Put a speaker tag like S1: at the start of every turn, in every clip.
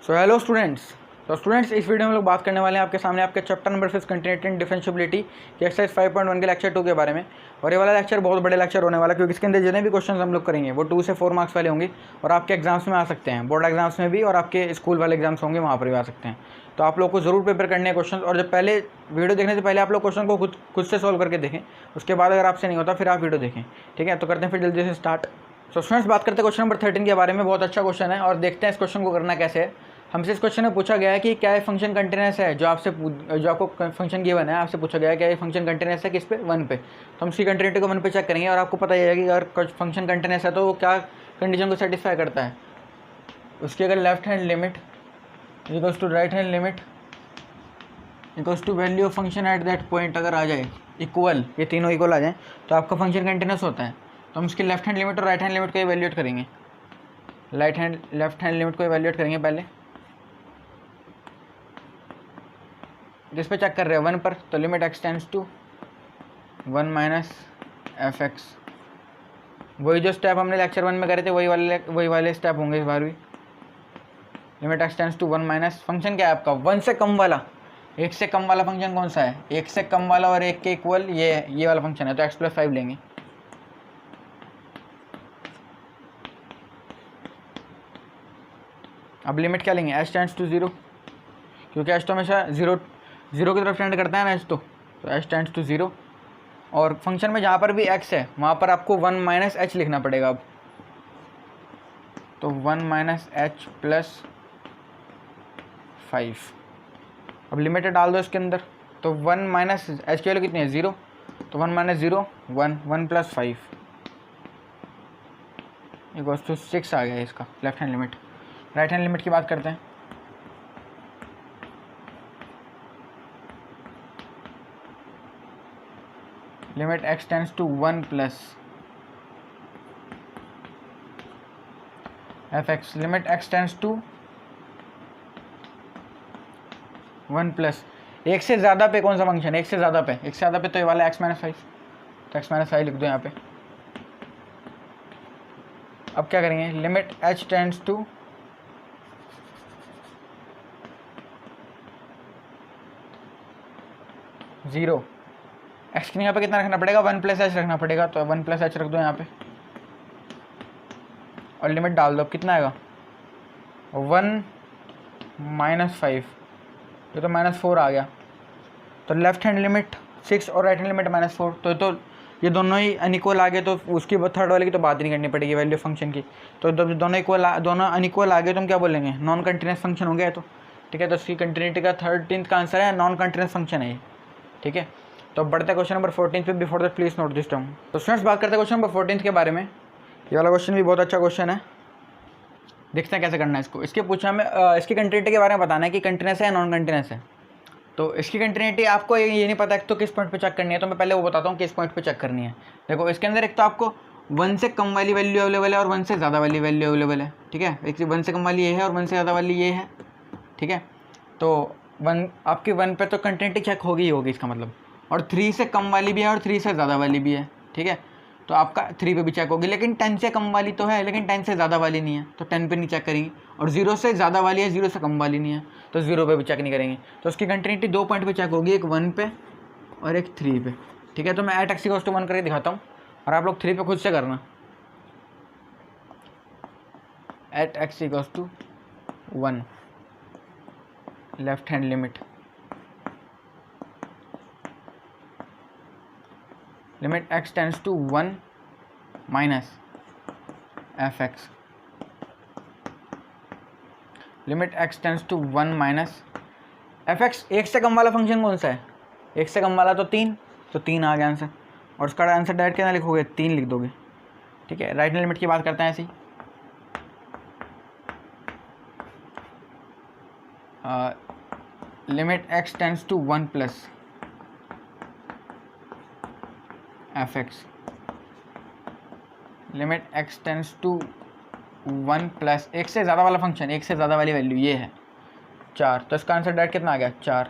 S1: So hello students. तो students इस video में लोग बात करने वाले हैं आपके सामने आपके chapter number 5 continuity and differentiability की एक्सरसाइज 5.1 के लेक्चर 2 के बारे में। और ये वाला लेक्चर बहुत बड़े लेक्चर होने वाला है क्योंकि इसके अंदर जितने भी क्वेश्चन हम लोग करेंगे वो 2 से 4 मार्क्स वाले होंगे और आपके एग्जाम्स में आ सकते हैं, बोर्ड एग्जाम्स में भी और आपके स्कूल वाले एग्जाम्स होंगे वहाँ पर भी आ सकते हैं। तो आप लोग को ज़रूर प्रिपेयर करने हैं क्वेश्चन, और जब पहले वीडियो देखने से पहले आप लोग क्वेश्चन को खुद से सॉल्व करके देखें, उसके बाद अगर आपसे नहीं होता फिर आप वीडियो देखें। ठीक है, तो करते हैं फिर जल्दी से स्टार्ट। सो स्टूडेंट्स बात करते हैं क्वेश्चन नंबर 13 के बारे में। बहुत अच्छा क्वेश्चन है और देखते हैं इस क्वेश्चन को करना कैसे है। हमसे इस क्वेश्चन में पूछा गया है कि क्या ये फंक्शन कंटिन्यूअस है, जो आपको फंक्शन गिवन है, आपसे पूछा गया है क्या ये फंक्शन कंटिन्यूअस है किस पे, 1 पे। तो हम इसकी कंटिन्यूटी को 1 पे चेक करेंगे और आपको पता ही है कि अगर फंक्शन कंटिन्यूअस है तो वो क्या कंडीशन को सेटिस्फाई करता है। उसकी अगर left hand limit equals to right hand limit equals to value of function at that point अगर आ जाए इक्वल, ये तीनों इक्वल आ जाए तो आपका फंक्शन कंटिन्यूअस होता है। तो हम इसकी लेफ्ट हैंड लिमिट और राइट हैंड लिमिट को इवैल्यूएट करेंगे। लेफ्ट हैंड लिमिट को इवैल्यूएट करेंगे पहले, जिस पे चेक कर रहे हैं 1 पर, तो limit x tends to 1 minus F X. वही जो स्टेप हमने लेक्चर 1 में करे थे वही वाले स्टेप होंगे इस बार भी। Limit x tends to 1 minus function क्या है आपका 1 से कम वाला, 1 से कम वाला फंक्शन कौन सा है, 1 से कम वाला और 1 के इक्वल ये वाला फंक्शन है, तो x + 5 लेंगे। अब लिमिट क्या लेंगे, h टेंड्स टू 0, क्योंकि h तो हमेशा जीरो की तरफ टेंड करता है ना h तो h टेंड्स टू 0। और फंक्शन में जहाँ पर भी x है वहाँ पर आपको 1 माइनस h लिखना पड़ेगा। अब तो 1 माइनस h + 5। अब लिमिट डाल दो इसके अंदर, तो 1 माइनस h की वैल्यू कितनी है 0, तो 1 माइनस 0 1 1 + 5 इक्वल्स टू 6 आ गया इसका left hand limit. Right hand limit की बात करते हैं। Limit x tends to 1 plus F x. Limit x tends to 1 plus, एक से ज़्यादा पे कौन सा फंक्शन है, एक से ज़्यादा पे तो ये वाला x - 5, तो x - 5 लिख दो यहाँ पे। अब क्या करेंगे, limit h tends to 0, x के यहाँ पे कितना रखना पड़ेगा 1 + h रखना पड़ेगा, तो 1 + h रख दो यहाँ पे और लिमिट डाल दो। अब कितना आएगा 1 - 5, ये तो -4 आ गया। तो लेफ्ट हैंड लिमिट 6 और राइट हैंड लिमिट -4, तो ये दोनों ही अनइक्वल आ गए, तो उसकी थर्ड वाले की तो बात नहीं करनी पड़ेगी वैल्यू फंक्शन की। तो जब दोनों अनइक्वल आ गए तो हम क्या बोलेंगे, नॉन कंटिन्यूअस फंक्शन हो गया। तो ठीक है, तो इसकी कंटिन्यूटी का 13th का आंसर है नॉन कंटिन्यूअस फंक्शन है ये। ठीक है, तो बढ़ते हैं क्वेश्चन नंबर 14 पे। Before that please note this term. तो स्टूडेंट्स बात करते हैं क्वेश्चन नंबर 14 के बारे में। ये वाला क्वेश्चन भी बहुत अच्छा क्वेश्चन है, देखते हैं कैसे करना है इसको। इसके पूछा हमें इसकी कंटिन्यूटी के बारे में बताना है कि कंटिन्यूअस है या नॉन कंटिन्यूअस है। तो इसकी कंटिन्यूटी आपको ये नहीं पता है तो किस पॉइंट पे चेक करनी है, तो मैं पहले वो बताता हूँ किस पॉइंट पे चेक करनी है। देखो इसके अंदर एक तो आपको 1 से कम वाली वैल्यू अवेलेबल है और 1 से ज़्यादा वाली वैल्यू अवेलेबल है। ठीक है, एक 1 से कम वाली ये है और 1 से ज़्यादा वाली ये है। ठीक है, तो 1 आपकी 1 पे तो कंटिन्यूटी चेक होगी ही होगी इसका मतलब, और 3 से कम वाली भी है और 3 से ज़्यादा वाली भी है। ठीक है, तो आपका 3 पे भी चेक होगी, लेकिन 10 से कम वाली तो है लेकिन 10 से ज़्यादा वाली नहीं है, तो 10 पे नहीं चेक करेंगे। और 0 से ज़्यादा वाली है, 0 से कम वाली नहीं है, तो 0 पे भी चेक नहीं करेंगे। तो उसकी कंटिन्यूटी 2 पॉइंट पे चेक होगी, एक 1 पे और एक 3 पे। ठीक है, तो मैं एट x = 1 करके दिखाता हूँ और आप लोग 3 पे खुद से करना। At x = 1 left hand limit, limit x tends to 1 minus F x. Limit x tends to 1 minus F X. 1 से कम वाला फंक्शन कौन सा है, 1 से कम वाला तो 3 आ गया आंसर, और उसका आंसर डायरेक्ट कितना लिखोगे 3 लिख दोगे। ठीक है, राइट हैंड लिमिट की बात करते हैं ऐसे ही। Limit x tends to 1 plus F x. Limit x tends to 1 plus 1 से ज़्यादा वाला फंक्शन, 1 से ज़्यादा वाली वैल्यू ये है 4, तो इसका आंसर डायरेक्ट कितना आ गया 4।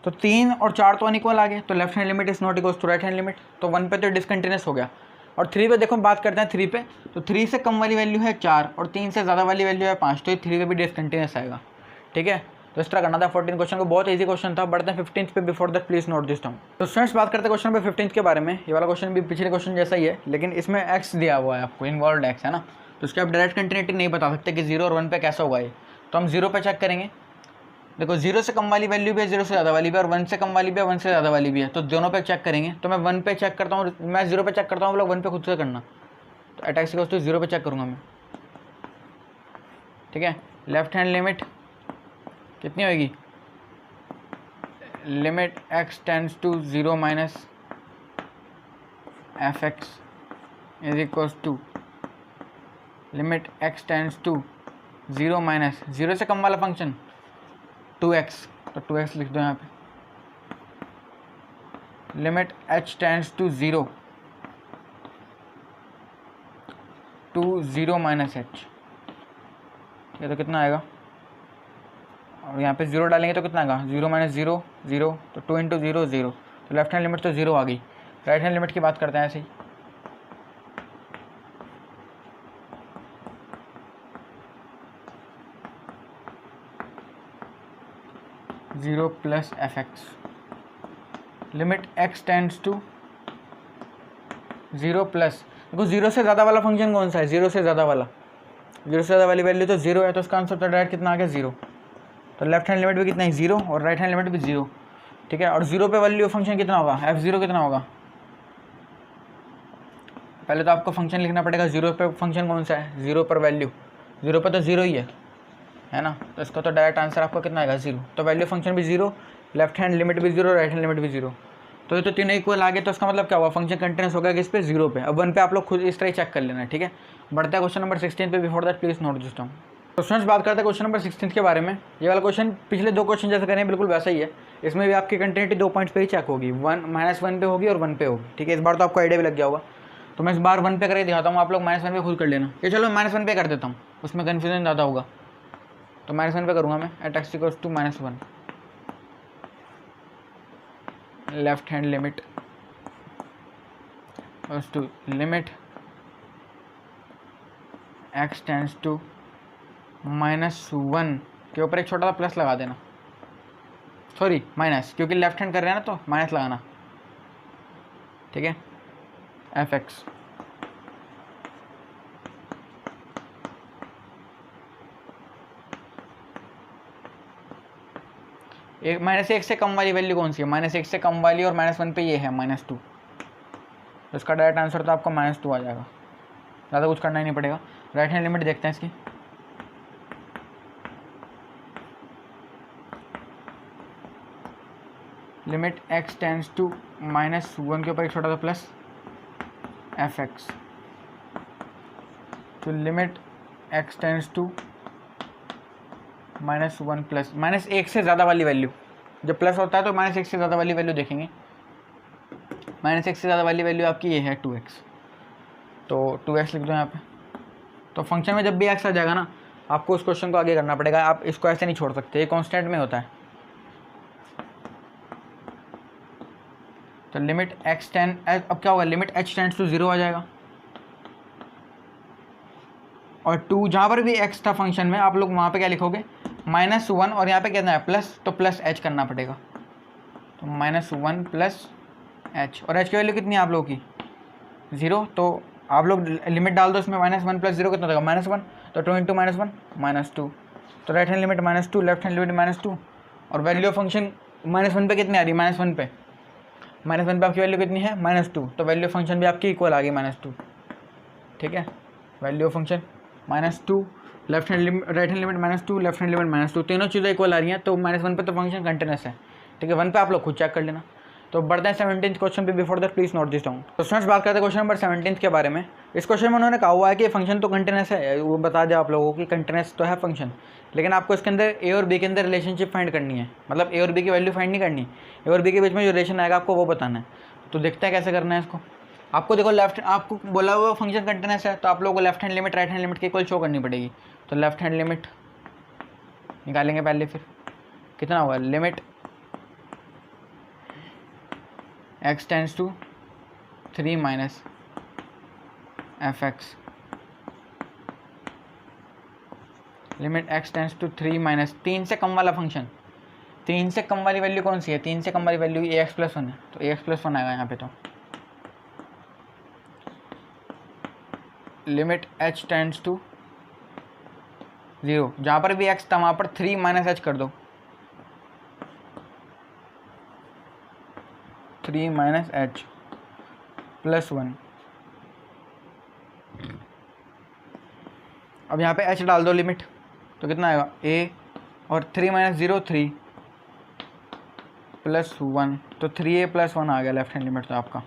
S1: तो 3 और 4 तो अनइक्वल आ गए, तो left hand limit is not equals to right hand limit, तो 1 पे तो डिसकंटिन्यूअस हो गया। और 3 पे देखो बात करते हैं 3 पे, तो 3 से कम वाली वैल्यू है 4 और 3 से ज़्यादा वाली वैल्यू है 5, तो ये 3 पे भी डिसकंटिन्यूअस आएगा। ठीक है। तो इस तरह करना था 14 क्वेश्चन को, बहुत इजी क्वेश्चन था। बढ़ते हैं 15 पे, before that please note this down. तो स्टूडेंट्स बात करते हैं क्वेश्चन नंबर 15 के बारे में। ये वाला क्वेश्चन भी पिछले क्वेश्चन जैसा ही है, लेकिन इसमें एक्स दिया हुआ है आपको, इन्वॉल्व एक्स है ना, तो उसके आप डायरेक्ट कंटिन्यूटी नहीं बता सकते कि 0 और 1 पे कैसा होगा ये। तो हम 0 पे चेक करेंगे। देखो 0 से कम वाली वैल्यू भी है, 0 से ज़्यादा वाली भी है, और 1 से कम वाली भी है, 1 से ज़्यादा वाली भी है। तो दोनों पे चेक करेंगे। तो मैं 1 पे चेक करता हूँ, मैं 0 पे चेक करता हूँ, आप लोग 1 पे खुद से करना। तो अटैक्स को 0 पे चेक करूँगा मैं, ठीक है। लेफ्ट हैंड लिमिट कितनी होगी, limit x tends to 0 minus F X is equals to limit x tends to 0 minus 0 से कम वाला फंक्शन 2x, तो 2x लिख दो यहाँ पे। Limit h tends to 0 to 0 minus h, ये तो कितना आएगा, और यहाँ पे 0 डालेंगे तो कितना आएगा, 0 माइनस 0 0, तो 2 इंटू 0 0, तो लेफ्ट हैंड लिमिट तो 0 आ गई। राइट हैंड लिमिट की बात करते हैं ऐसे ही। Zero plus F x, limit x tends to 0 plus, देखो 0 से ज़्यादा वाला फंक्शन कौन सा है, 0 से ज़्यादा वाला, 0 से ज़्यादा वाली वैल्यू तो 0 है, तो उसका आंसर तो डायरेक्ट कितना आ गया 0। तो लेफ्ट हैंड लिमिट भी कितना है 0, और राइट हैंड लिमिट भी 0, ठीक है। और 0 पे वैल्यू फंक्शन कितना होगा, f0 कितना होगा, पहले तो आपको फंक्शन लिखना पड़ेगा। 0 पे फंक्शन कौन सा है, 0 पर वैल्यू, 0 पर तो 0 ही है ना, तो इसका तो डायरेक्ट आंसर आपका कितना आएगा 0। तो वैल्यू फंक्शन भी 0, लेफ्ट हैंड लिमिट भी 0, राइट हैंड लिमिट भी 0, तो ये तो तीनों इक्वल आ गए। तो इसका मतलब क्या हुआ, फंक्शन कंटिन्यूस होगा किस पे, 0 पे। अब 1 पे आप लोग खुद इस तरह चेक कर लेना, ठीक है। बढ़ता है क्वेश्चन नंबर 16 पे, before that please note this down. तो स्टूडेंट्स बात करते हैं क्वेश्चन नंबर 16 के बारे में। ये वाला क्वेश्चन पिछले 2 क्वेश्चन जैसे करें बिल्कुल वैसा ही है। इसमें भी आपकी कंटिन्यूटी 2 पॉइंट्स पे ही चेक होगी, -1 पे होगी और 1 पे होगी, ठीक है। इस बार तो आपको आइडिया भी लग गया होगा। तो मैं इस बार 1 पे करके दिखाता हूँ, आप लोग -1 पे खुद कर लेना। ये चलो -1 पे कर देता हूँ, उसमें कन्फ्यूजन ज़्यादा होगा। तो -1 पे करूँगा मैं, at x equals to -1, left hand limit to limit x tends to -1 के ऊपर एक छोटा सा प्लस लगा देना, सॉरी माइनस, क्योंकि लेफ्ट हैंड कर रहे हैं ना तो माइनस लगाना, ठीक है। एफ एक्स एक -1 से कम वाली वैल्यू कौन सी है, -1 से कम वाली, और -1 पे ये है -2, तो इसका डायरेक्ट आंसर तो आपका -2 आ जाएगा, ज़्यादा कुछ करना ही नहीं पड़ेगा। राइट हैंड लिमिट देखते हैं इसकी, लिमिट x टेंड्स टू -1 के ऊपर एक छोटा सा प्लस एफ एक्स, तो limit x tends to -1 plus -1 से ज़्यादा वाली वैल्यू, जब प्लस होता है तो -1 से ज़्यादा वाली वैल्यू देखेंगे। -1 से ज़्यादा वाली वैल्यू आपकी ये है 2x, तो 2x लिख दो यहाँ पे। तो फंक्शन में जब भी x आ जाएगा ना, आपको उस क्वेश्चन को आगे करना पड़ेगा, आप इसको ऐसे नहीं छोड़ सकते, ये कांस्टेंट में होता है। तो लिमिट x टेंड, अब क्या होगा, लिमिट h टेंड्स टू 0 आ जाएगा, और 2 जहाँ पर भी x था फंक्शन में, आप लोग वहाँ पे क्या लिखोगे -1, और यहाँ पे कितना है प्लस, तो प्लस h करना पड़ेगा। तो -1 प्लस h, और h की वैल्यू कितनी है आप लोगों की 0, तो आप लोग लिमिट डाल दो इसमें, -1 प्लस 0 कितना देगा -1, तो 2 इंटू -1 -2, तो right hand limit -2, left hand limit -2, और वैल्यू ऑफ फंक्शन -1 पे कितनी आ रही है, -1 पे, -1 पे आपकी वैल्यू कितनी है -2, तो वैल्यू ऑफ फंक्शन भी आपकी इक्वल आ गई -2, ठीक है। Value of function -2, left hand limit, right hand limit -2, left hand limit -2, तीनों चीज़ें इक्वल आ रही हैं, तो -1 पे तो फंक्शन कंटिन्यूस है, ठीक है। 1 पे आप लोग खुद चेक कर लेना। तो बढ़ते हैं 17th क्वेश्चन पे, before that please note this down. तो स्टूडेंट्स बात करते हैं क्वेश्चन नंबर 17 के बारे में। इस क्वेश्चन में उन्होंने कहा हुआ है कि फंक्शन तो कंटिन्यूस है, वो बता दिया आप लोगों की कंटिन्यूस तो है फंक्शन, लेकिन आपको इसके अंदर ए और बी के अंदर रिलेशनशिप फाइंड करनी है, मतलब ए और बी की वैल्यू फाइंड नहीं करनी, ए और बी के बीच में जो रिलेशन आएगा आपको वो बताना है। तो देखते हैं कैसे करना है इसको। आपको देखो लेफ्ट, आपको बोला हुआ फंक्शन कंटिन्यूस है, तो आप लोगों को left hand limit right hand limit की इक्वल शो करनी पड़ेगी। तो लेफ्ट हैंड लिमिट निकालेंगे पहले, फिर कितना होगा, limit x tends to 3 minus F x limit x tends to 3 minus 3 से कम वाला फंक्शन, 3 से कम वाली वैल्यू कौन सी है, 3 से कम वाली वैल्यू ax प्लस 1 है, तो ax प्लस 1 आएगा यहाँ पे। तो लिमिट h टेंड्स टू 0, जहाँ पर भी x था वहाँ पर 3 माइनस h कर दो, 3 माइनस h प्लस 1। अब यहाँ पे h डाल दो लिमिट, तो कितना आएगा a और 3 माइनस 0 3 प्लस 1, तो 3a प्लस 1 आ गया लेफ्ट हैंड लिमिट तो आपका।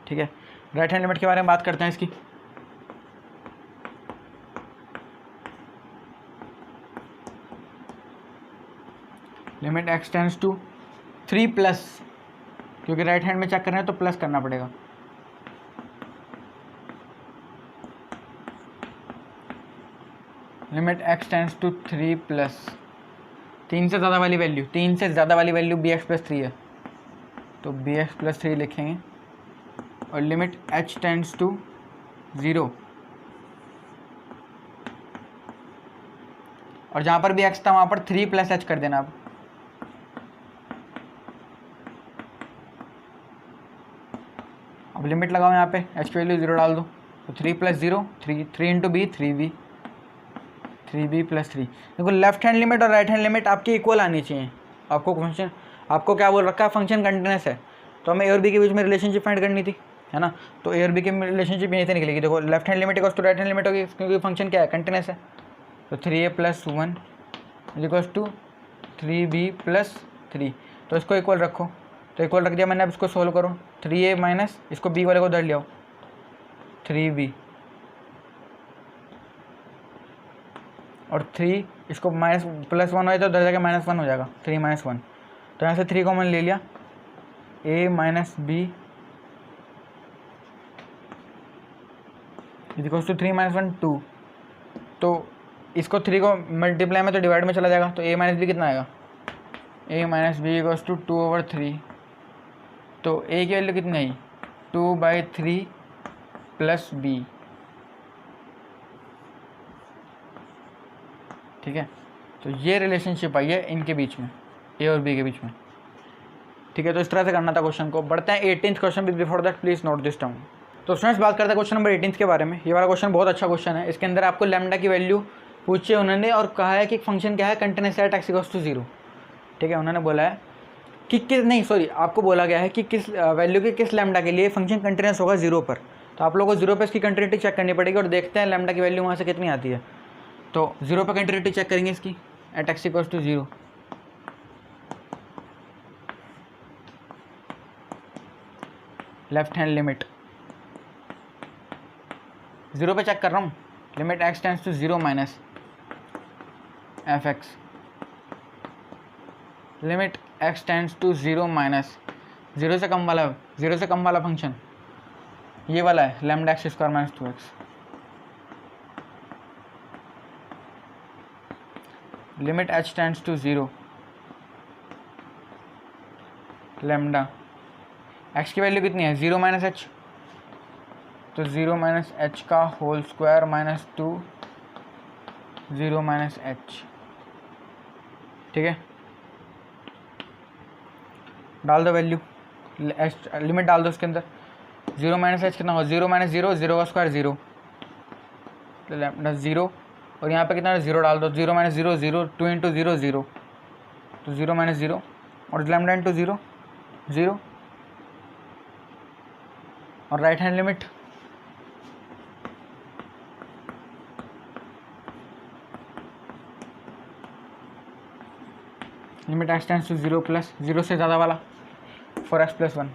S1: ठीक है, राइट हैंड लिमिट के बारे में बात करते हैं इसकी। Limit x tends to 3 plus, क्योंकि राइट हैंड में चेक कर रहे हैं तो प्लस करना पड़ेगा। Limit x tends to 3 plus 3 से ज़्यादा वाली वैल्यू, 3 से ज़्यादा वाली वैल्यू bx प्लस 3 है, तो bx प्लस 3 लिखेंगे। और लिमिट h टेंड्स टू 0, और जहाँ पर भी x था वहाँ पर 3 प्लस h कर देना। अब लिमिट लगाओ यहाँ पे, h की वैल्यू 0 डाल दो, तो 3 plus 0 3, 3 into B 3b plus 3। देखो लेफ्ट हैंड लिमिट और राइट हैंड लिमिट आपकी इक्वल आनी चाहिए। आपको फंक्शन, आपको क्या बोल रखा है, फंक्शन कंटिन्यूस है, तो हमें ए और बी के बीच में रिलेशनशिप फाइंड करनी थी, है ना। तो ए और बी की रिलेशनशिप यहीं से निकलेगी। देखो left hand limit equals to right hand limit होगी, क्योंकि फंक्शन क्या है, कंटिन्यूस है। तो 3a plus 1 equals to 3b plus 3, तो इसको इक्वल रखो, तो इक्वल रख दिया मैंने। अब इसको सोल्व करो, 3a माइनस इसको b वाले को उधर ले आओ, 3b और 3 इसको माइनस प्लस 1 हो जाए तो उधर जाके माइनस 1 हो जाएगा, 3 माइनस 1, तो यहाँ से 3 कॉमन ले लिया, a minus b equals to 3 minus 1 2, तो इसको 3 को मल्टीप्लाई में तो डिवाइड में चला जाएगा, तो a माइनस बी कितना आएगा, a minus B equals to 2/3, तो a की वैल्यू कितनी आई 2/3 प्लस b। ठीक है, तो ये रिलेशनशिप आई है इनके बीच में, a और b के बीच में। ठीक है, तो इस तरह से करना था क्वेश्चन को। बढ़ते हैं 18th question, with before that please note this down. तो स्टूडेंट्स बात करते हैं क्वेश्चन नंबर 18 के बारे में। ये वाला क्वेश्चन बहुत अच्छा क्वेश्चन है। इसके अंदर आपको लैम्डा की वैल्यू पूछी है उन्होंने, और कहा है कि फंक्शन क्या है, कंटिन्यूस है, x इक्वल्स टू 0। ठीक है, उन्होंने बोला है कि किस, नहीं सॉरी, आपको बोला गया है कि किस वैल्यू के किस लैम्डा के लिए फंक्शन कंटिन्यूस होगा 0 पर। तो आप लोगों को 0 पर इसकी कंटिन्यूटी चेक करनी पड़ेगी, और देखते हैं लैम्डा की वैल्यू वहाँ से कितनी आती है। तो 0 पर कंटिन्यूटी चेक करेंगे इसकी, at x equals to 0। Left hand limit 0 पे चेक कर रहा हूँ, limit x tends to 0 minus f(x), limit x tends to 0 minus 0 से कम वाला फंक्शन ये वाला है, lambda x square minus 2x। Limit h tends to 0, lambda x की वैल्यू कितनी है 0 माइनस h, तो 0 माइनस h का whole square minus 2 0 minus h। ठीक है, डाल दो वैल्यू, लिमिट डाल दो उसके अंदर। 0 माइनस h कितना होगा, 0 माइनस 0, 0 का स्क्वायर 0, तो लैम्डा 0, और यहाँ पे कितना 0 डाल दो, 0 माइनस 0 0, 2 इंटू 0 0, तो 0 माइनस 0, और लैम्डा इंटू 0 0, और right hand limit limit x tends to 0 plus 0 से ज़्यादा वाला 4x plus 1।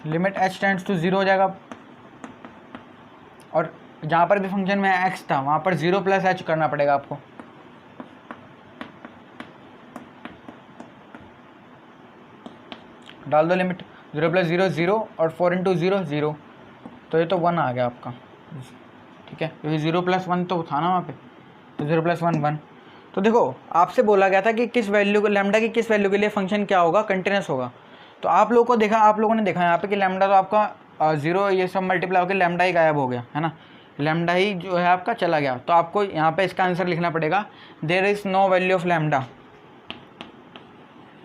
S1: Limit h tends to 0 हो जाएगा, और जहाँ पर भी फंक्शन में x था वहाँ पर 0 प्लस h करना पड़ेगा आपको। डाल दो लिमिट, 0 प्लस 0 0, और 4 इंटू 0 0, तो ये तो 1 आ गया आपका। ठीक है, क्योंकि 0 प्लस 1 तो था ना वहाँ पे, तो 0 प्लस 1 1, तो देखो आपसे बोला गया था कि किस वैल्यू को लैम्डा की किस वैल्यू के लिए फंक्शन क्या होगा, कंटिन्यूस होगा। तो आप लोगों ने देखा यहाँ पे कि लैम्डा तो आपका 0 ये सब मल्टीप्लाई होकर लैम्डा ही गायब हो गया है ना, लैम्डा ही जो है आपका चला गया। तो आपको यहाँ पे इसका आंसर लिखना पड़ेगा there is no value of lambda,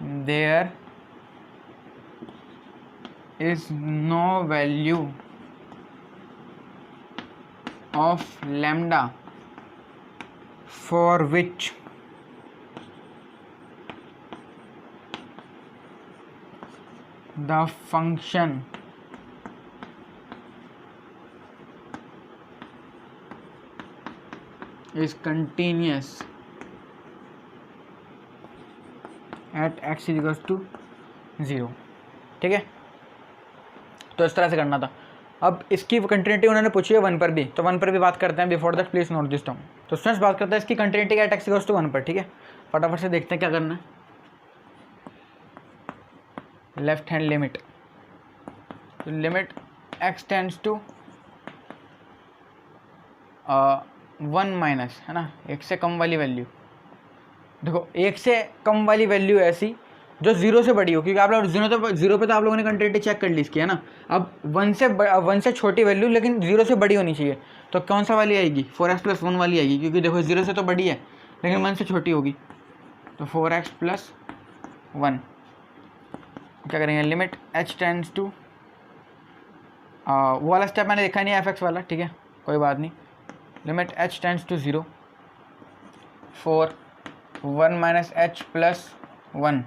S1: there is no value of lambda for which the function is continuous at x equals to 0। ठीक है, तो इस तरह से करना था। अब इसकी कंटिन्यूटी उन्होंने पूछी है 1 पर भी, तो 1 पर भी बात करते हैं। Before that please note this term. तो स्टूडेंट्स बात करते हैं इसकी continuity at x equals to 1 पर। ठीक है, फटाफट से देखते हैं क्या करना है। लेफ्ट हैंड लिमिट, तो limit x tends to 1 minus, है ना, 1 से कम वाली वैल्यू। देखो 1 से कम वाली वैल्यू ऐसी जो 0 से बड़ी हो, क्योंकि आप लोग 0 पे तो आप लोगों ने कंटिन्यूटी चेक कर ली इसकी, है ना। अब 1 से छोटी वैल्यू लेकिन 0 से बड़ी होनी चाहिए, तो कौन सा वाली आएगी, 4x + 1 वाली आएगी, क्योंकि देखो 0 से तो बड़ी है लेकिन 1 से छोटी होगी, तो 4x + 1। क्या करेंगे, लिमिट h टेंड्स टू, वो वाला स्टेप मैंने देखा नहीं है fx वाला, ठीक है कोई बात नहीं। Limit h tends to 0, 4 1 - h + 1,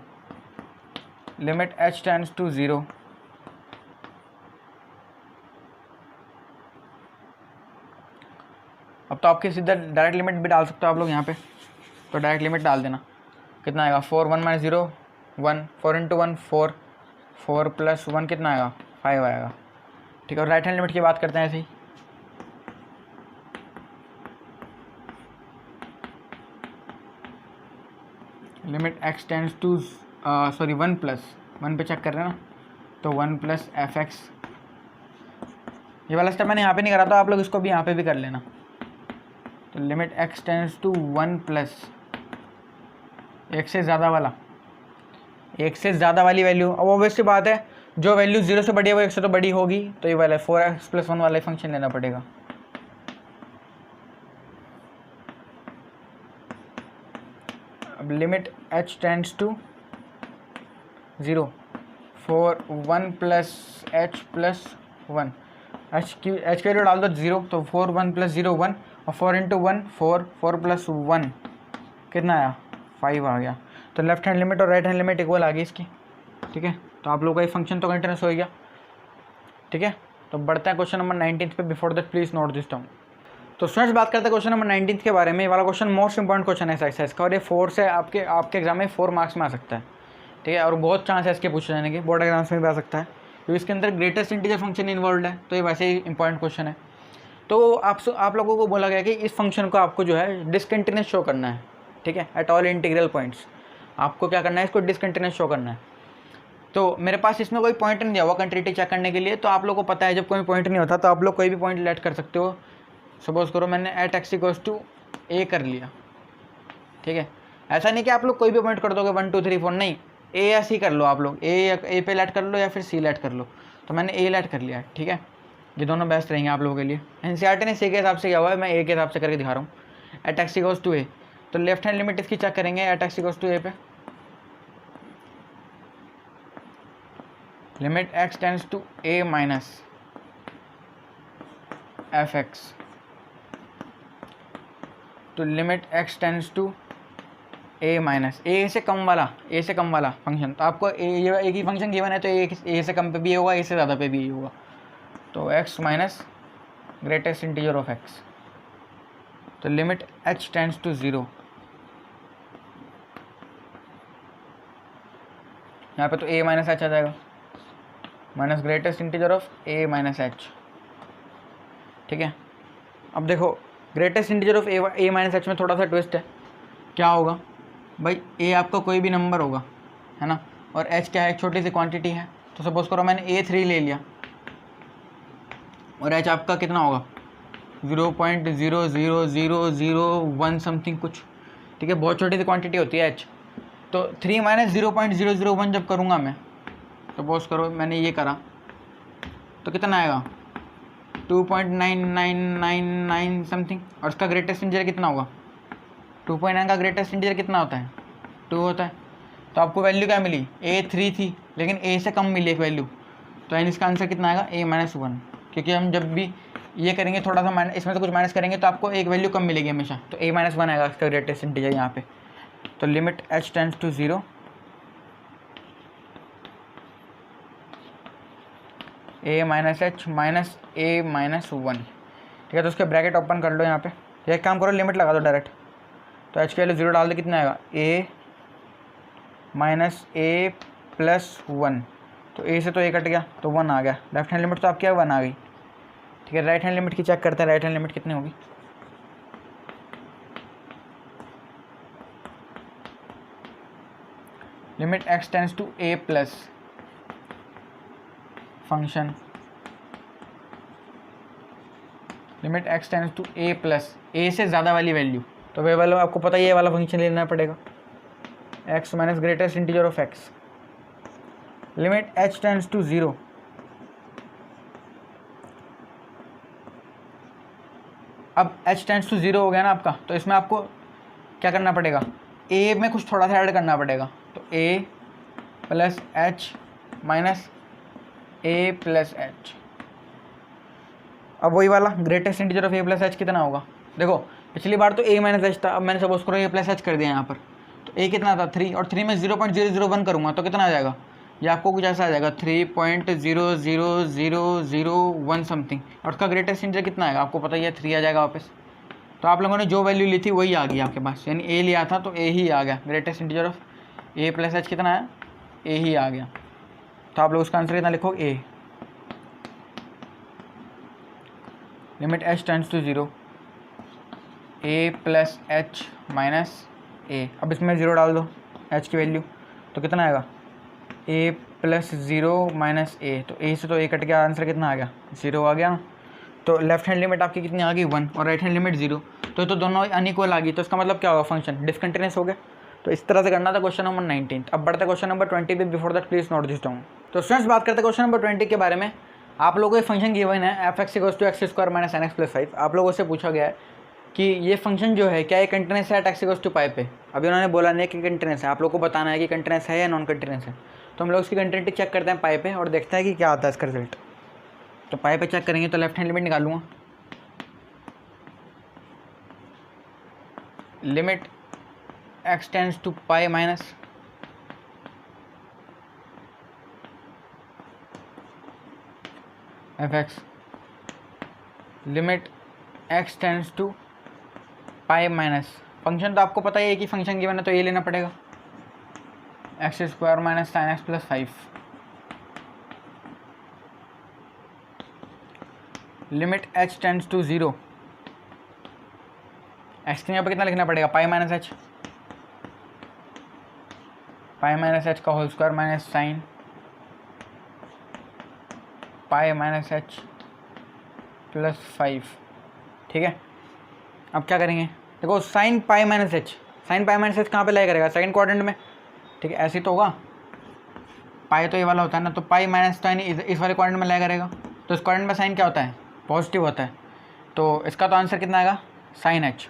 S1: limit h tends to 0, अब तो आपके सीधा डायरेक्ट लिमिट भी डाल सकते हो आप लोग यहाँ पे, तो डायरेक्ट लिमिट डाल देना। कितना आएगा, 4 1 - 0 1, 4 × 1 4, 4 + 1 कितना आएगा, 5 आएगा। ठीक है, और राइट हैंड लिमिट की बात करते हैं ऐसे ही। लिमिट x टेंड्स टू 1 + 1 पे चेक कर रहे हैं ना, तो 1 + fx। ये वाला स्टेप मैंने यहाँ पे नहीं करा था, आप लोग इसको भी यहाँ पे भी कर लेना। तो लिमिट x टेंड्स टू 1 + 1 से ज़्यादा वाला, 1 से ज़्यादा वाली वैल्यू। अब ऑब्वियस सी बात है जो वैल्यू 0 से बड़ी है वो 1 से तो बड़ी होगी, तो ये वाला 4x + 1 वाला फंक्शन लेना पड़ेगा। अब limit h tends to 0, 4 1 + h + 1, h की वैल्यू डाल दो 0, तो 4 1 + 0 1, और 4 × 1 4, 4 + 1 कितना आया, 5 आ गया। तो लेफ्ट हैंड लिमिट और राइट हैंड लिमिट इक्वल आ गई इसकी। ठीक है, तो आप लोगों का ये फंक्शन तो कंटिन्यूस हो गया। ठीक है, तो बढ़ते हैं क्वेश्चन नंबर 19 पे। Before that please note this term. तो स्टूडेंट्स बात करते हैं क्वेश्चन नंबर 19 के बारे में। ये वाला क्वेश्चन मोस्ट इंपॉर्टेंट क्वेश्चन है एक्सरसाइज का, और ये 4 से आपके एग्जाम में 4 मार्क्स में आ सकता है। ठीक है, और बहुत चांस है इसके पूछे जाने के, बोर्ड एग्जाम्स में भी आ सकता है, क्योंकि इसके अंदर ग्रेटेस्ट इंटीजर फंक्शन इन्वॉल्व है, तो ये वैसे ही इंपॉर्टेंट क्वेश्चन है। तो आप लोगों को बोला गया कि इस फंक्शन को आपको जो है डिसकंटिन्यूस शो करना है। ठीक है, एट ऑल इंटीग्रल पॉइंट्स आपको क्या करना है, इसको डिसकंटिन्यूस शो करना है। तो मेरे पास इसमें कोई पॉइंट नहीं दिया हुआ कंटिन्यूटी चेक करने के लिए, तो आप लोगों को पता है जब कोई पॉइंट नहीं होता तो आप लोग कोई भी पॉइंट लेट कर सकते हो। सपोज करो मैंने एट x = a कर लिया। ठीक है, ऐसा नहीं कि आप लोग कोई भी पॉइंट कर दोगे 1 2 3 4, नहीं, a या c कर लो आप लोग, a पे लेट कर लो या फिर c लेट कर लो। तो मैंने a लेट कर लिया है। ठीक है, ये दोनों बेस्ट रहेंगे आप लोगों के लिए। NCERT ने c के हिसाब से किया हुआ है, मैं a के हिसाब से करके दिखा रहा हूँ। एट x = a, तो लेफ्ट हैंड लिमिट इसकी चेक करेंगे एट x = a पे। Limit x tends to a - fx, तो limit x tends to a से कम वाला फंक्शन। तो आपको ये एक ही फंक्शन गिवन है, तो a से कम पे भी होगा, a से ज़्यादा पे भी होगा। तो x - greatest integer of x, तो लिमिट h टेंड्स टू 0, यहाँ पे तो a - h आ जाएगा, minus greatest integer of a - h। ठीक है, अब देखो greatest integer of a - h में थोड़ा सा ट्विस्ट है। क्या होगा भाई, a आपका कोई भी नंबर होगा, है ना, और h क्या है, एक छोटी सी क्वांटिटी है। तो सपोज करो मैंने a 3 ले लिया और h आपका कितना होगा, 0.00001 समथिंग कुछ, ठीक है, बहुत छोटी सी क्वांटिटी होती है h। तो 3 माइनस 0.001 जब करूँगा मैं, सपोज करो मैंने ये करा, तो कितना आएगा 2.9999 समथिंग। और इसका ग्रेटेस्ट इंटीजर कितना होगा, 2.9 का ग्रेटेस्ट इंटीजर कितना होता है, 2 होता है। तो आपको वैल्यू क्या मिली, a 3 थी, लेकिन a से कम मिली एक वैल्यू, तो यानी इसका आंसर कितना आएगा a माइनस 1। क्योंकि हम जब भी ये करेंगे थोड़ा सा माइनस, इसमें से कुछ माइनस करेंगे तो आपको एक वैल्यू कम मिलेगी हमेशा, तो a माइनस 1 आएगा इसका ग्रेटेस्ट इंटीजर यहाँ पे। तो limit h tends to 0 a minus H minus a minus 1, ठीक है। तो उसके ब्रैकेट ओपन कर लो यहाँ पे, एक काम करो लिमिट लगा दो डायरेक्ट, तो h के वैल्यू 0 डाल दो, कितना आएगा a माइनस a प्लस 1। तो a से तो a कट गया तो 1 आ गया, लेफ्ट हैंड लिमिट तो आपकी 1 आ गई, ठीक है। राइट हैंड लिमिट की चेक करते हैं, राइट हैंड लिमिट कितनी होगी। Limit x tends to a plus function, limit x tends to a plus a से ज़्यादा वाली वैल्यू, तो वे वाला आपको पता ही है, वाला फंक्शन लेना पड़ेगा, x minus greatest integer of x। Limit h tends to 0 अब h टेंड्स टू 0 हो गया ना आपका, तो इसमें आपको क्या करना पड़ेगा, a में कुछ थोड़ा सा ऐड करना पड़ेगा, तो a plus h minus a plus h। अब वही वाला greatest integer of a plus h कितना होगा, देखो पिछली बार तो a माइनस h था, अब मैंने सपोज करो a प्लस h कर दिया यहाँ पर, तो a कितना था 3, और 3 में 0.001 करूँगा तो कितना आ जाएगा, ये आपको कुछ ऐसा आ जाएगा 3.00001 समथिंग, और उसका ग्रेटेस्ट इंटीजर कितना आएगा आपको पता ही है 3 आ जाएगा वापस। तो आप लोगों ने जो वैल्यू ली थी वही आ गई आपके पास, यानी a लिया था तो a ही आ गया, greatest integer of a plus h कितना है, a ही आ गया। तो आप लोग उसका आंसर कितना लिखो a। Limit h tends to 0 a plus h minus a, अब इसमें 0 डाल दो h की वैल्यू, तो कितना आएगा a प्लस 0 माइनस a, तो a से तो a कट गया, आंसर कितना आ गया 0 आ गया ना। तो लेफ्ट हैंड लिमिट आपकी कितनी आ गई 1, और राइट हैंड लिमिट 0, तो दोनों अनइक्वल आ गई, तो इसका मतलब क्या होगा, फंक्शन डिसकंटिन्यूस हो गया। तो इस तरह से करना था क्वेश्चन नंबर 19। अब बढ़ते क्वेश्चन नंबर 20 पे, before that please note this down. तो स्टूडेंट्स बात करते हैं क्वेश्चन नंबर 20 के बारे में। आप लोगों को एक फंक्शन गिवन है f(x = x² - n x + 5। आप लोगों से पूछा गया है कि ये फंक्शन जो है क्या ये कंटिन्यूस है at x = π पे। अभी उन्होंने बोला नहीं कि कंटिन्यूस है, आप लोग को बताना है कि कंटिन्यूस है या नॉन कंटिन्यूस है। तो हम लोग इसकी कंटिन्यूटी चेक करते हैं पाई पे और देखते हैं कि क्या आता है इसका रिजल्ट। तो पाई पे चेक करेंगे तो लेफ्ट हैंड लिमिट निकालूंगा, limit x tends to pi minus f(x), limit x tends to pi minus, function तो आपको पता ही है कि फंक्शन गिवन है तो ये लेना पड़ेगा, x² - sin x + 5। Limit h tends to 0, x के यहाँ पर कितना लिखना पड़ेगा pi minus h, pi minus h का whole square minus sine pi minus h + 5, ठीक है। अब क्या करेंगे, देखो sine pi minus h, sine pi minus h कहाँ पे लाई करेगा, सेकंड क्वाड्रेंट में, ठीक है। ऐसे तो होगा, पाई तो ये वाला होता है ना, तो पाई माइनस तो यानी इस वाले क्वाड्रेंट में लाई करेगा, तो इस क्वाड्रेंट में साइन क्या होता है, पॉजिटिव होता है, तो इसका तो आंसर कितना आएगा साइन h।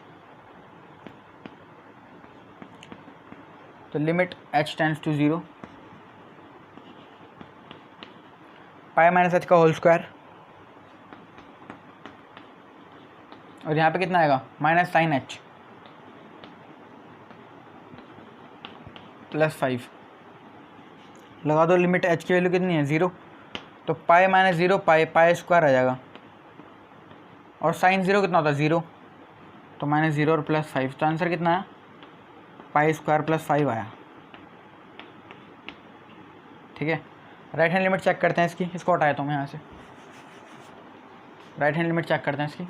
S1: तो limit h tends to 0 pi minus h का होल स्क्वायर, और यहाँ पे कितना आएगा माइनस साइन h + 5 लगा दो। लिमिट h की वैल्यू कितनी है 0, तो पाई माइनस 0 पाई स्क्वायर आ जाएगा, और साइन 0 कितना होता है 0, तो -0 और +5, तो आंसर कितना है पाई² + 5 आया, ठीक है। राइट हैंड लिमिट चेक करते हैं इसकी, इसको हटाया तो मैं यहाँ से, राइट हैंड लिमिट चेक करते हैं इसकी।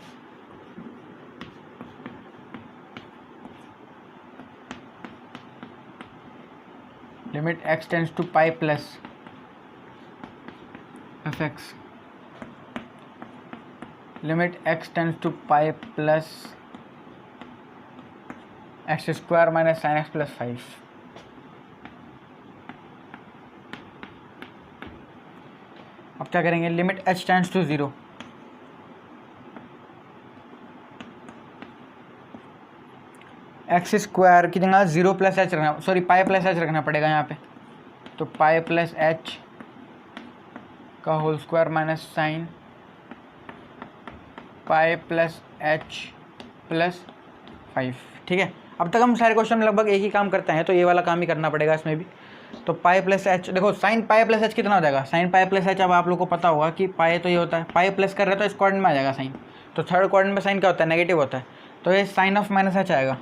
S1: Limit x tends to pi plus f(x), limit x tends to pi plus x square minus sine x plus 5। अब क्या करेंगे, limit h tends to 0, x square की जगह 0 प्लस एच रखना, sorry pi plus h रखना पड़ेगा यहाँ पे। तो पाई प्लस एच का whole square minus sine pi plus h plus 5। ठीक है, अब तक हम सारे क्वेश्चन में लगभग एक ही काम करते हैं, तो ये वाला काम ही करना पड़ेगा इसमें भी। तो पाई प्लस एच, देखो साइन पाई प्लस एच कितना हो जाएगा, साइन पाई प्लस एच। अब आप लोग को पता होगा कि पाई तो ये होता है, पाई प्लस कर रहे तो इस क्वाड्रेंट में आ जाएगा साइन। तो थर्ड क्वाड्रेंट में साइन क्या होता है, नेगेटिव होता है, तो ये साइन ऑफ माइनस एच आएगा।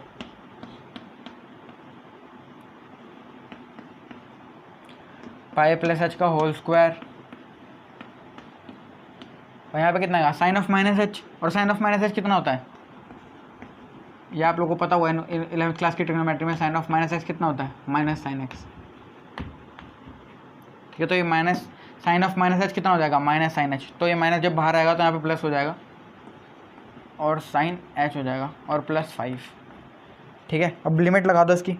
S1: पाई प्लस एच का होल स्क्वायर, और यहाँ पे कितना आएगा, साइन ऑफ माइनस एच। और साइन ऑफ माइनस एच कितना होता है, ये आप लोगों को पता हुआ है 11th क्लास की ट्रिग्नोमेट्री में, साइन ऑफ माइनस एक्स कितना होता है, माइनस साइन एक्स। ठीक है, तो ये minus sine of minus h कितना हो जाएगा, माइनस साइन एच। तो ये माइनस जब बाहर आएगा तो यहाँ पे प्लस हो जाएगा और साइन एच हो जाएगा और प्लस 5। ठीक है, अब लिमिट लगा दो इसकी,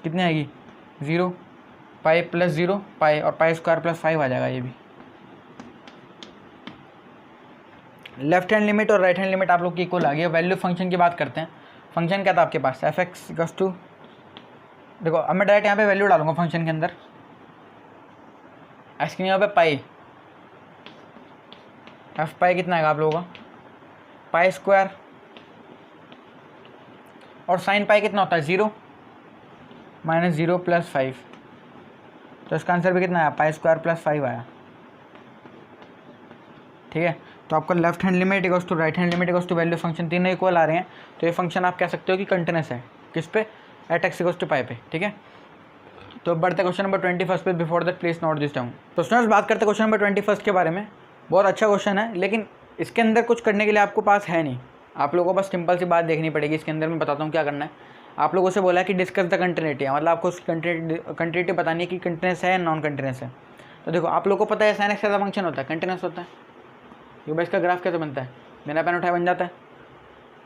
S1: कितनी आएगी 0, पाई प्लस 0 पाई, और पाई स्क्वायर प्लस 5 आ जाएगा ये भी। लेफ्ट हैंड लिमिट और राइट हैंड लिमिट आप लोग की इक्वल आ गई। वैल्यू फंक्शन की बात करते हैं। फंक्शन क्या था आपके पास, एफ एक्स इक्वल्स टू, देखो अब मैं डायरेक्ट यहाँ पे वैल्यू डालूंगा फंक्शन के अंदर। एक्स की यहाँ पे पाई, एफ पाई कितना आएगा आप लोगों का, पाई स्क्वायर, और साइन पाई कितना होता है 0 माइनस 0 प्लस 5। तो इसका आंसर भी कितना आया, पाई स्क्वायर प्लस 5 आया। ठीक है, तो आपका left hand limit equals to right hand limit equals to value function तीनों इक्वल आ रहे हैं। तो ये फंक्शन आप कह सकते हो कि कंटिन्यूस है, किस पे, एट एक्स इक्वल्स टू पाई पे। ठीक है, तो बढ़ते क्वेश्चन नंबर 21 पे। Before that please note this down. तो स्टूडेंट्स बात करते क्वेश्चन नंबर 21 के बारे में। बहुत अच्छा क्वेश्चन है, लेकिन इसके अंदर कुछ करने के लिए आपको पास है नहीं। आप लोगों को बस सिंपल सी बात देखनी पड़ेगी। इसके अंदर मैं बताता हूँ क्या करना है। आप लोगों से बोला है कि डिस्कस द कंटिन्यूटी, मतलब आपको कंटिन्यूटी बतानी है कि कंटिन्यूस है या नॉन कंटिन्यूस है। तो देखो आप लोग को पता है साइन एक्स का फंक्शन होता है, कंटिन्यूस होता है। ये भाई इसका ग्राफ कैसे बनता है, बिना पेन उठाए बन जाता है।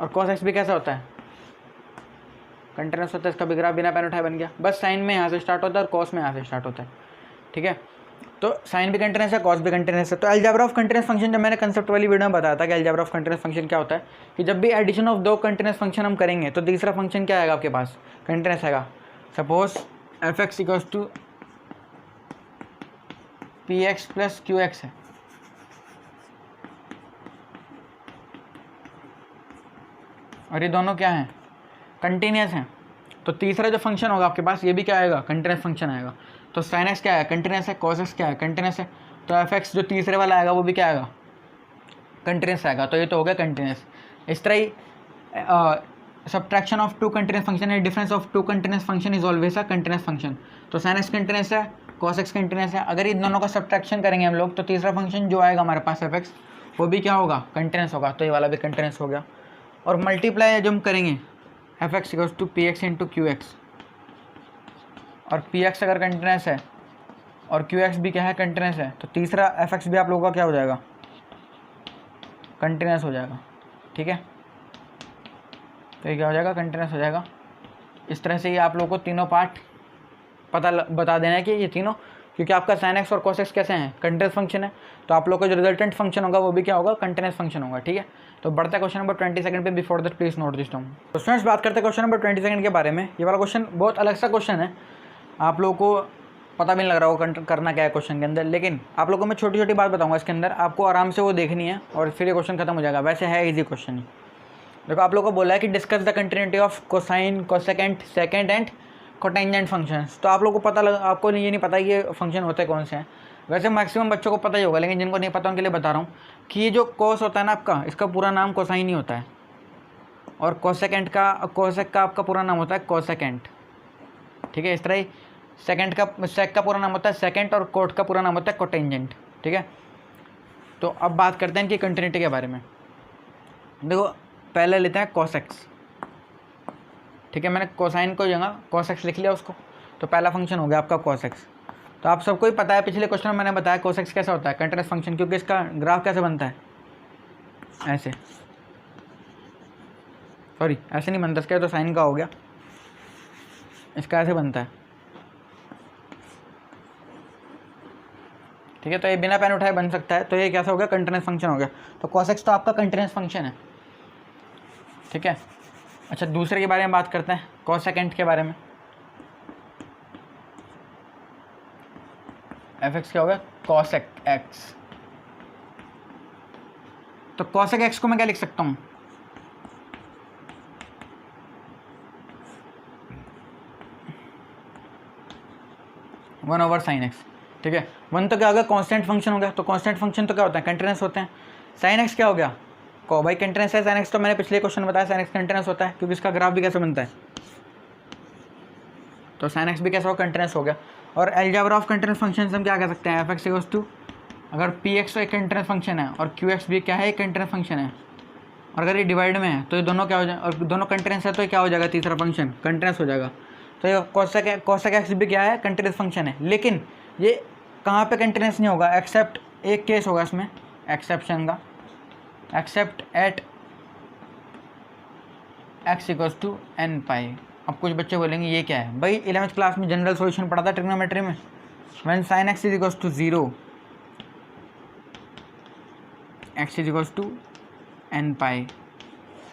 S1: और कॉस एक्स भी कैसा होता है, कंटिन्यूस होता है, इसका भी ग्राफ बिना पेन उठाए बन गया। बस साइन में यहाँ से स्टार्ट होता है और कॉस में यहाँ से स्टार्ट होता है। ठीक है, तो साइन भी कंटिन्यूस है, कॉस भी कंटिन्यूस है। तो अलजेब्रा ऑफ कंटिन्यूस फंक्शन, जब मैंने कंसेप्ट वाली वीडियो में बताया था कि अलजेब्रा ऑफ कंटिन्यूस फंक्शन क्या होता है, कि जब भी एडिशन ऑफ 2 कंटिन्यूस फंक्शन हम करेंगे तो तीसरा फंक्शन क्या आएगा आपके पास, कंटिन्यूस आएगा। Suppose f x equals to p x plus q x है, और ये दोनों क्या हैं, कंटिन्यूस हैं। तो तीसरा जो फंक्शन होगा आपके पास, ये भी क्या आएगा, कंटिन्यूस फंक्शन आएगा। तो साइन एक्स क्या है, कंटिन्यूस है, कॉस एक्स क्या है, कंटिन्यूस है। तो एफ एक्स जो तीसरे वाला आएगा वो भी क्या आएगा, कंटिन्यूस आएगा। तो ये तो हो गया कंटिन्यूस। इस तरह ही सब्ट्रैक्शन ऑफ 2 कंटिन्यूस फंक्शन है, difference of 2 continuous function is always a continuous function. तो साइन एक्स कंटिन्यूस है, कॉस एक्स कंटिन्यूस है। अगर इन दोनों का सब्ट्रैक्शन करेंगे हम लोग तो तीसरा फंक्शन जो आएगा हमारे पास एफ एक्स, वो भी क्या होगा, कंटिन्यूस होगा। तो ये वाला भी कंटिन्यूस हो गया। और मल्टीप्लाई जो हम करेंगे f x equals to p x into q x, और पी एक्स अगर कंटिन्यूस है और क्यू एक्स भी क्या है, कंटिन्यूस है, तो तीसरा एफ एक्स भी आप लोगों का क्या हो जाएगा, कंटिन्यूस हो जाएगा। ठीक है, तो ये क्या हो जाएगा, कंटिन्यूस हो जाएगा। इस तरह से ये आप लोगों को तीनों पार्ट बता देना है कि ये तीनों, क्योंकि आपका साइन एक्स और कॉस एक्स कैसे हैं, कंटिन्यूस फंक्शन है, तो आप लोग का जो रिजल्टेंट फंक्शन होगा वो भी क्या होगा, कंटिन्यूस फंक्शन होगा। ठीक है, तो बढ़ता है क्वेश्चन नंबर 22 पे। Before that please note this down. तो स्टूडेंट्स बात करते हैं क्वेश्चन नंबर 22 के बारे में। ये वाला क्वेश्चन बहुत अलग सा क्वेश्चन है, आप लोगों को पता भी नहीं लग रहा होगा करना क्या है क्वेश्चन के अंदर, लेकिन आप लोगों को मैं छोटी छोटी बात बताऊंगा इसके अंदर, आपको आराम से वो देखनी है और फिर ये क्वेश्चन खत्म हो जाएगा। वैसे है इजी क्वेश्चन ही। देखो आप लोगों को बोला है कि discuss the continuity of cosine, cosecant, second and cotangent functions. तो आप लोगों को पता लगा, आपको ये नहीं पता ये फंक्शन होते कौन से हैं। वैसे मैक्सिमम बच्चों को पता ही होगा, लेकिन जिनको नहीं पता उनके लिए बता रहा हूँ कि ये जो कोस होता है ना आपका, इसका पूरा नाम कोसाइन ही होता है, और कोसेकेंट का, कोसेक का आपका पूरा नाम होता है कोसेकेंट। ठीक है, इस तरह ही सेकेंड का, सेक का पूरा नाम होता है सेकेंट, और कोट का पूरा नाम होता है कोटेंजेंट। ठीक है, तो अब बात करते हैं इनकी कंटिन्यूटी के बारे में। देखो पहले लेते हैं कोसेक्स। ठीक है, मैंने कोसाइन को जगह कोसेक्स लिख लिया उसको, तो पहला फंक्शन हो गया आपका कोसेक्स। तो आप सबको ही पता है, पिछले क्वेश्चन में मैंने बताया कोसेक्स कैसा होता है, कंटिन्यूस फंक्शन, क्योंकि इसका ग्राफ कैसे बनता है, ऐसे, सॉरी ऐसे नहीं बनता, इसका तो साइन का हो गया, इसका ऐसे बनता है, ठीक है। तो ये बिना पेन उठाए बन सकता है। तो ये कैसा हो गया, कंटिन्यूस फंक्शन हो गया। तो cos x तो आपका कंटिन्यूस फंक्शन है, ठीक है। अच्छा, दूसरे के बारे में बात करते हैं, cosecant के बारे में। fx क्या हो गया, cosec x। तो cosec x को मैं क्या लिख सकता हूँ, वन ओवर साइन एक्स, ठीक है। वन तो क्या हो गया, कांस्टेंट फंक्शन हो गया। तो कांस्टेंट फंक्शन तो क्या होता है, कंटिन्यूस होते हैं। साइन एक्स क्या हो गया, को भाई कंटिन्यूस है साइन एक्स। तो मैंने पिछले क्वेश्चन में बताया साइन एक्स कंटिन्यूस होता है, क्योंकि इसका ग्राफ भी कैसे बनता है। तो साइन एक्स भी कैसा हो, कंटिन्यूस हो गया। और अलजेब्रा ऑफ कंटिन्यूस फंक्शन हम क्या कह सकते हैं, एफ एक्स इक्वल्स टू, अगर पी एक्स एक कंटिन्यूस फंक्शन है और क्यू एक्स भी क्या है, एक कंटिन्यूस फंक्शन है, और अगर ये डिवाइड में है तो ये दोनों क्या हो जाए, और दोनों कंटिन्यूस है तो ये क्या हो जाएगा, तीसरा फंक्शन कंटिन्यूस हो जाएगा। तो ये cosec एक्स भी क्या है, कंटिन्यूस फंक्शन है। लेकिन ये कहाँ पे कंटिन्यूस नहीं होगा, एक्सेप्ट एक केस होगा इसमें एक्सेप्शन का, except at X equals to N pi. अब कुछ बच्चे बोलेंगे ये क्या है भाई, 11वीं क्लास में जनरल सॉल्यूशन पढ़ा था ट्रिग्नोमेट्री में, when sine X is equals to 0 X is equals to N pi.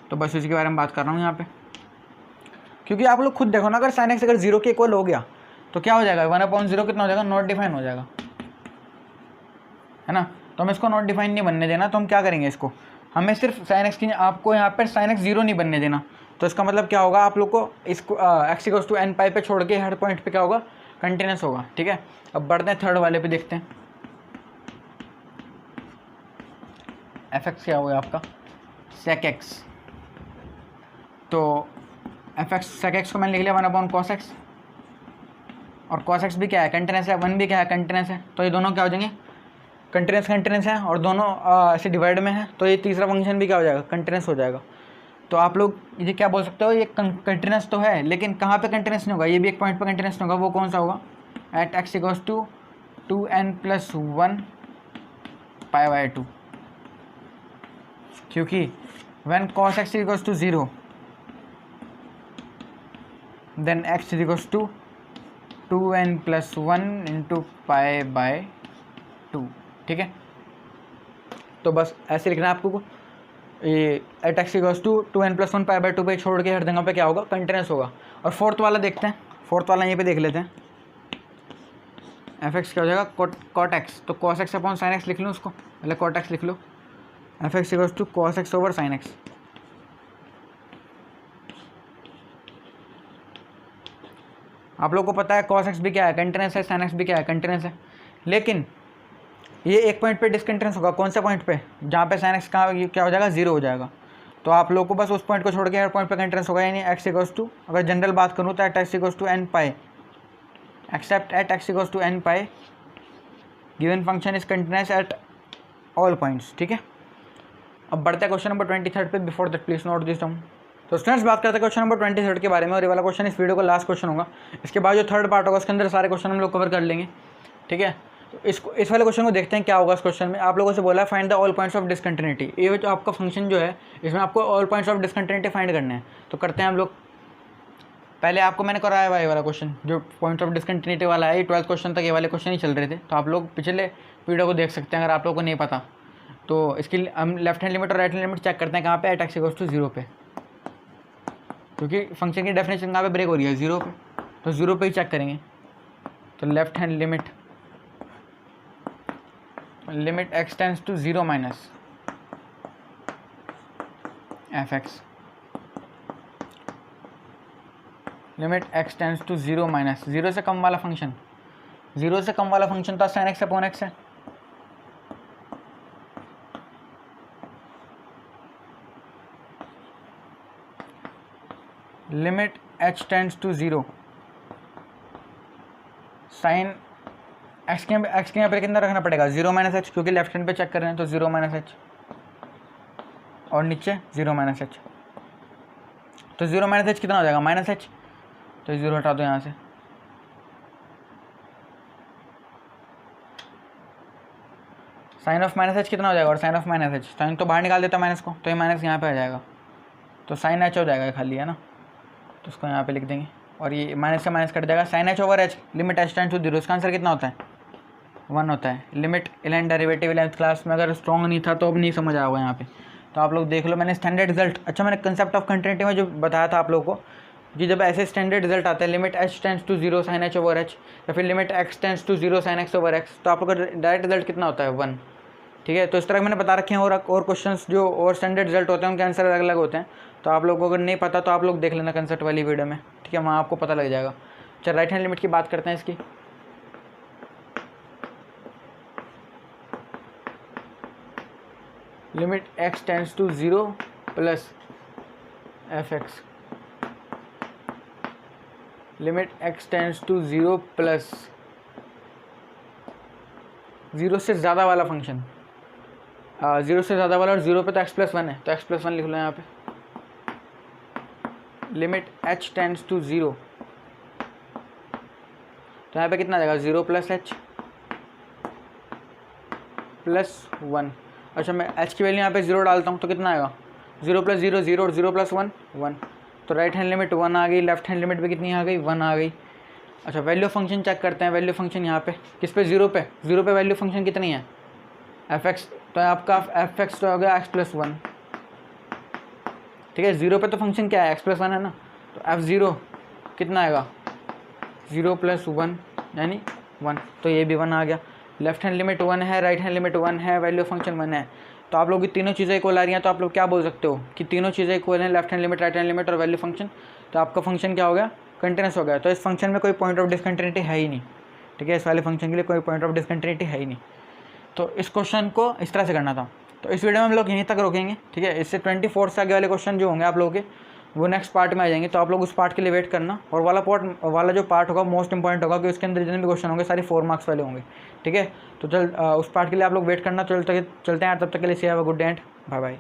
S1: तो बस उसी के बारे में बात कर रहा हूँ यहाँ पे, क्योंकि आप लोग खुद देखो ना, अगर साइन एक्स अगर 0 के इक्वल हो गया तो क्या हो जाएगा, 1/0 कितना हो जाएगा, नॉट डिफाइन हो जाएगा, है ना। तो हम इसको नॉट डिफाइन नहीं बनने देना। तो हम क्या करेंगे, इसको हमें सिर्फ साइन एक्स की, आपको यहाँ पर साइन एक्स 0 नहीं बनने देना। तो इसका मतलब क्या होगा, आप लोग को इसको एक्स इक्वल्स टू एन पाई पे छोड़ के हर पॉइंट पे क्या होगा, कंटिन्यूस होगा, ठीक है। अब बढ़ते हैं थर्ड वाले पे, देखते हैं एफ एक्स क्या होगा आपका, सेक एक्स। तो एफ एक्स सेक एक्स को मैंने लिख लिया 1/cos x, और cos x भी क्या है, कंटिन्यूस है, 1 भी क्या है, कंटिन्यूस है। तो ये दोनों क्या हो जाएंगे, कंटिन्यूस है, और दोनों ऐसे डिवाइड में है, तो ये तीसरा फंक्शन भी क्या हो जाएगा, कंटिन्यूस हो जाएगा। तो आप लोग ये क्या बोल सकते हो, ये कंटिन्यूस तो है, लेकिन कहाँ पे कंटिन्यूस नहीं होगा, ये भी एक पॉइंट पे कंटिन्यूस नहीं होगा। वो कौन सा होगा, eight X equals to 2n+1 π/2, क्योंकि when cos x equals to 0 then x is equals to 2n+1 × π/2, ठीक है। तो बस ऐसे लिखना है आपको, ये eight X equals to 2n+1 π/2 पे छोड़ के हर जगह पे क्या होगा, कंटिन्यूस होगा। और फोर्थ वाला देखते हैं, फोर्थ वाला यहीं पे देख लेते हैं, एफ एक्स क्या हो जाएगा, कॉट एक्स। तो cos x upon sine X लिख लूँ उसको, पहले कॉट एक्स लिख लो, F x equals to cos x over sine X. आप लोग को पता है cos x भी क्या है, कंटिन्यूस है, sin x भी क्या है, कंटिन्यूस है। लेकिन ये एक पॉइंट पे डिसकंटिन्यूस होगा, कौन से पॉइंट पे, जहाँ पे sin x का क्या हो जाएगा, 0 हो जाएगा। तो आप लोग को बस उस पॉइंट को छोड़ के हर पॉइंट पे कंटिन्यूस होगा, यानी x इक्वल्स टू, अगर जनरल बात करूँ तो at x equals to n pi, except at x equals to n pi, given function is continuous at all points, ठीक है। अब बढ़ते हैं क्वेश्चन नंबर 23 पे। Before that please note this down. तो स्टूडेंट्स बात करते हैं क्वेश्चन नंबर 23 के बारे में, और ये वाला क्वेश्चन इस वीडियो का लास्ट क्वेश्चन होगा। इसके बाद जो थर्ड पार्ट होगा उसके अंदर सारे क्वेश्चन हम लोग कवर कर लेंगे, ठीक है। तो इस वाले क्वेश्चन को देखते हैं क्या होगा। इस क्वेश्चन में आप लोगों से बोला है find the all points of discontinuity. ये जो आपका फंक्शन जो है, इसमें आपको all points of discontinuity find करने हैं। तो करते हैं हम लोग। पहले आपको मैंने कराया हुआ ये वाला क्वेश्चन, जो पॉइंट्स ऑफ डिसकंटिन्यूटी वाला है, 12th क्वेश्चन तक ये वाले क्वेश्चन ही चल रहे थे। तो आप लोग पिछले वीडियो को देख सकते हैं अगर आप लोगों को नहीं पता। तो इसकी हम लेफ्ट हैंड लिमिट और राइट हैंड लिमिट चेक करते हैं कहाँ पे, एट एक्स इक्वल्स टू 0 पे, क्योंकि फंक्शन की डेफिनेशन कहाँ पे ब्रेक हो रही है, 0 पे। तो 0 पे ही चेक करेंगे। तो left hand limit x tends to 0 minus F x, limit x tends to 0 minus 0 से कम वाला फंक्शन, 0 से कम वाला फंक्शन तो sin x अपॉन x है। Limit h tends to 0 sine x के यहाँ पर कितना रखना पड़ेगा, 0 माइनस एच, क्योंकि लेफ्ट हैंड पे चेक कर रहे हैं। तो 0 माइनस एच, और नीचे 0 माइनस एच। तो 0 माइनस एच कितना हो जाएगा, माइनस एच। तो 0 हटा दो यहाँ से। साइन ऑफ माइनस एच कितना हो जाएगा, और sine of minus h, sine तो बाहर निकाल देता माइनस को, तो ये माइनस यहाँ पे आ जाएगा। तो साइन एच हो जाएगा खाली, है ना। तो उसको यहाँ पे लिख देंगे। और ये माइनस से माइनस कट जाएगा। Sine h over h limit h tends to 0, इसका आंसर कितना होता है 1 होता है। Limit eleven derivative 11th class में अगर स्ट्रॉन्ग नहीं था तो अब नहीं समझ आएगा यहाँ पे, तो आप लोग देख लो। मैंने स्टैंडर्ड रिजल्ट, अच्छा मैंने कंसेप्ट ऑफ कंटिन्यूटी में जो बताया था आप लोगों को कि जब ऐसे स्टैंडर्ड रिजल्ट आते हैं limit h tends to 0 sine h over h या फिर limit x tends to 0 sine x over x, तो आप लोग का डायरेक्ट रिजल्ट कितना होता है 1। ठीक है, तो इस तरह मैंने बता रखे हैं। और क्वेश्चंस जो और स्टैंडर्ड रिजल्ट होते हैं उनके आंसर अलग अलग होते हैं, तो आप लोगों को अगर नहीं पता तो आप लोग देख लेना कंसेप्ट वाली वीडियो में। ठीक है, वहाँ आपको पता लग जाएगा। चल राइट हैंड लिमिट की बात करते हैं इसकी। Limit x tends to 0 plus F x, limit x tends to 0 plus 0 से ज़्यादा वाला फंक्शन, 0 से ज़्यादा वाला, और 0 पे तो x + 1 है तो x + 1 लिख लो यहाँ पे। लिमिट h टेंड्स टू 0, तो यहाँ पे कितना आ जाएगा 0 + h + 1। अच्छा मैं h की वैल्यू यहाँ पे 0 डालता हूँ तो कितना आएगा 0 + 0 0 और 0 + 1 1, तो राइट हैंड लिमिट 1 आ गई, लेफ्ट हैंड लिमिट भी कितनी आ गई 1 आ गई। अच्छा वैल्यू फंक्शन चेक करते हैं। वैल्यू फंक्शन यहाँ पे किस पे 0 पे वैल्यू फंक्शन कितनी है f(x), तो आपका f(x) तो हो गया x + 1। ठीक है, 0 पे तो फंक्शन क्या है x + 1 है ना, तो f0 कितना आएगा 0 + 1 यानी 1, तो ये भी 1 आ गया। लेफ्ट हैंड लिमिट 1 है, राइट हैंड लिमिट 1 है, वैल्यू फंक्शन 1 है, तो आप लोग की तीनों चीज़ें इक्वल आ रही हैं, तो आप लोग क्या बोल सकते हो कि तीनों चीज़ें इक्वल हैं, left hand limit, right hand limit और वैल्यू फंक्शन, तो आपका फंक्शन क्या हो गया कंटिन्यूस हो गया। तो इस फंक्शन में कोई पॉइंट ऑफ डिसकंटिन्यूटी है ही नहीं। ठीक है, इस वाले फंक्शन के लिए कोई पॉइंट ऑफ डिसकंटिन्यूटी है ही नहीं। तो इस क्वेश्चन को इस तरह से करना था। तो इस वीडियो में हम लोग यहीं तक रोकेंगे। ठीक है, इससे 24 से आगे वाले क्वेश्चन जो होंगे आप लोगों के वो नेक्स्ट पार्ट में आ जाएंगे, तो आप लोग उस पार्ट के लिए वेट करना। और वाला जो पार्ट होगा मोस्ट इंपॉर्टेंट होगा, कि उसके अंदर जितने भी क्वेश्चन होंगे सारे 4 मार्क्स वाले होंगे। ठीक है, तो उस पार्ट के लिए आप लोग वेट करना। चलते हैं यार, तब तक के लिए see have a good day and bye bye.